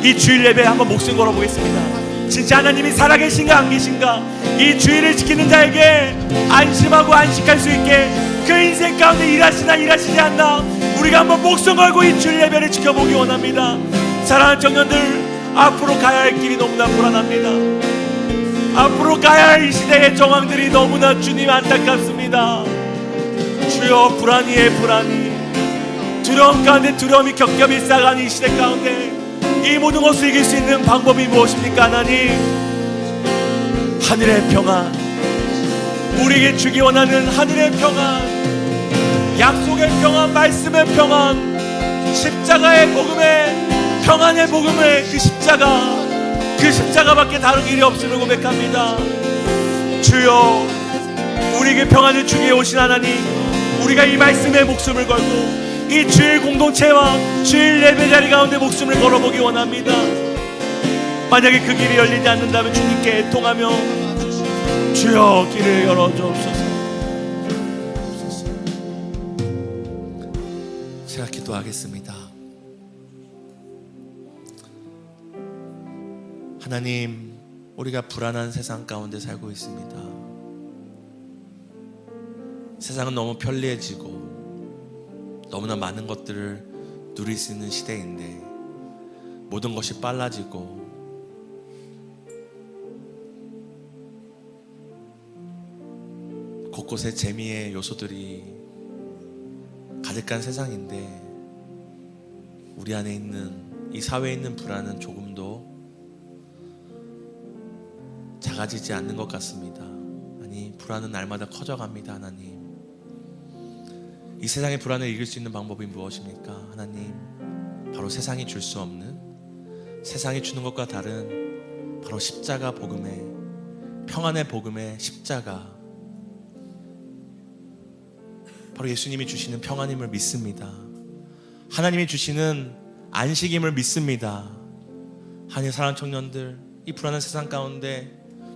이 주일 예배에 한번 목숨 걸어보겠습니다. 진짜 하나님이 살아계신가 안 계신가, 이 주일을 지키는 자에게 안심하고 안식할 수 있게 그 인생 가운데 일하시나 일하시지 않나, 우리가 한번 목숨 걸고 이 주일 예배를 지켜보기 원합니다. 사랑하는 청년들, 앞으로 가야 할 길이 너무나 불안합니다. 앞으로 가야 할 이 시대의 정황들이 너무나 주님 안타깝습니다. 주여, 불안이 두려움 가운데 두려움이 겹겹이 쌓아가는 이 시대 가운데 이 모든 것을 이길 수 있는 방법이 무엇입니까? 하나님, 하늘의 평안, 우리에게 주기 원하는 하늘의 평안, 약속의 평안, 말씀의 평안, 십자가의 복음의 평안의 복음의 그 십자가밖에 다른 길이 없음을 고백합니다. 주여, 우리에게 평안을 주기 위해 오신 하나님, 우리가 이 말씀에 목숨을 걸고 이 주일 공동체와 주일 예배 자리 가운데 목숨을 걸어보기 원합니다. 만약에 그 길이 열리지 않는다면 주님께 애통하며 주여 길을 열어주옵소서. 제가 기도하겠습니다. 하나님, 우리가 불안한 세상 가운데 살고 있습니다. 세상은 너무 편리해지고 너무나 많은 것들을 누릴 수 있는 시대인데 모든 것이 빨라지고 곳곳에 재미의 요소들이 가득한 세상인데 우리 안에 있는 이 사회에 있는 불안은 조금도 작아지지 않는 것 같습니다. 아니, 불안은 날마다 커져갑니다. 하나님, 이 세상의 불안을 이길 수 있는 방법이 무엇입니까? 하나님, 바로 세상이 줄 수 없는, 세상이 주는 것과 다른 바로 십자가 복음의, 평안의 복음의 십자가, 바로 예수님이 주시는 평안임을 믿습니다. 하나님이 주시는 안식임을 믿습니다. 하나님 사랑하는 청년들, 이 불안한 세상 가운데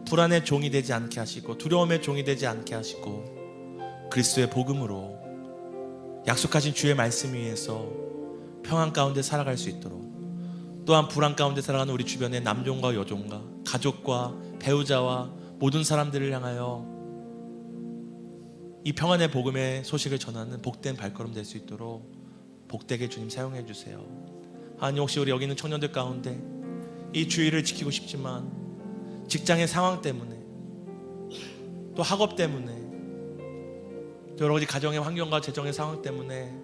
불안의 종이 되지 않게 하시고 두려움의 종이 되지 않게 하시고 그리스도의 복음으로 약속하신 주의 말씀 위에서 평안 가운데 살아갈 수 있도록, 또한 불안 가운데 살아가는 우리 주변의 남종과 여종과 가족과 배우자와 모든 사람들을 향하여 이 평안의 복음의 소식을 전하는 복된 발걸음 될 수 있도록 복되게 주님 사용해 주세요. 하나님, 혹시 우리 여기 있는 청년들 가운데 이 주의를 지키고 싶지만 직장의 상황 때문에, 또 학업 때문에, 또 여러 가지 가정의 환경과 재정의 상황 때문에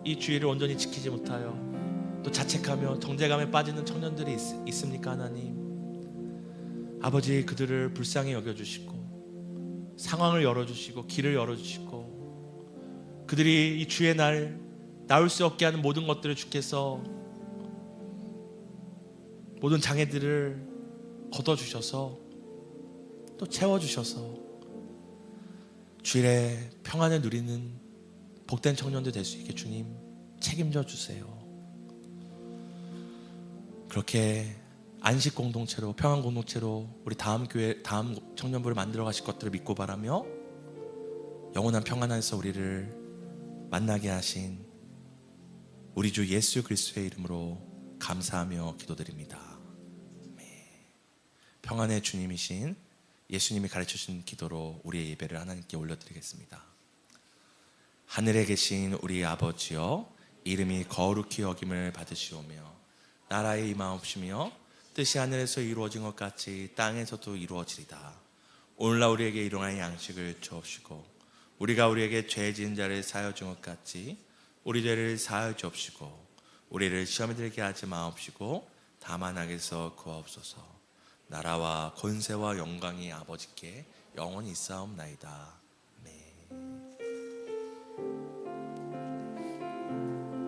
이 주의를 온전히 지키지 못하여 또 자책하며 정죄감에 빠지는 청년들이 있습니까? 하나님, 아버지, 그들을 불쌍히 여겨주시고 상황을 열어주시고 길을 열어주시고 그들이 이 주의 날 나올 수 없게 하는 모든 것들을 주께서 모든 장애들을 걷어주셔서 또 채워주셔서 주일에 평안을 누리는 복된 청년들 될 수 있게 주님 책임져 주세요. 그렇게 안식 공동체로, 평안 공동체로 우리 다음 교회, 다음 청년부를 만들어 가실 것들을 믿고 바라며 영원한 평안 안에서 우리를 만나게 하신 우리 주 예수 그리스도의 이름으로 감사하며 기도드립니다. 평안의 주님이신 예수님이 가르쳐주신 기도로 우리의 예배를 하나님께 올려드리겠습니다. 하늘에 계신 우리 아버지여, 이름이 거룩히 여김을 받으시오며 나라의 임하옵시며 뜻이 하늘에서 이루어진 것 같이 땅에서도 이루어지리다. 오늘날 우리에게 일용할 양식을 주옵시고 우리가 우리에게 죄 지은 자를 사하여 준 것 같이 우리 죄를 사하여 주옵시고 우리를 시험에 들게 하지 마옵시고 다만 악에서 구하옵소서. 나라와 권세와 영광이 아버지께 영원히 있사옵나이다. 아멘.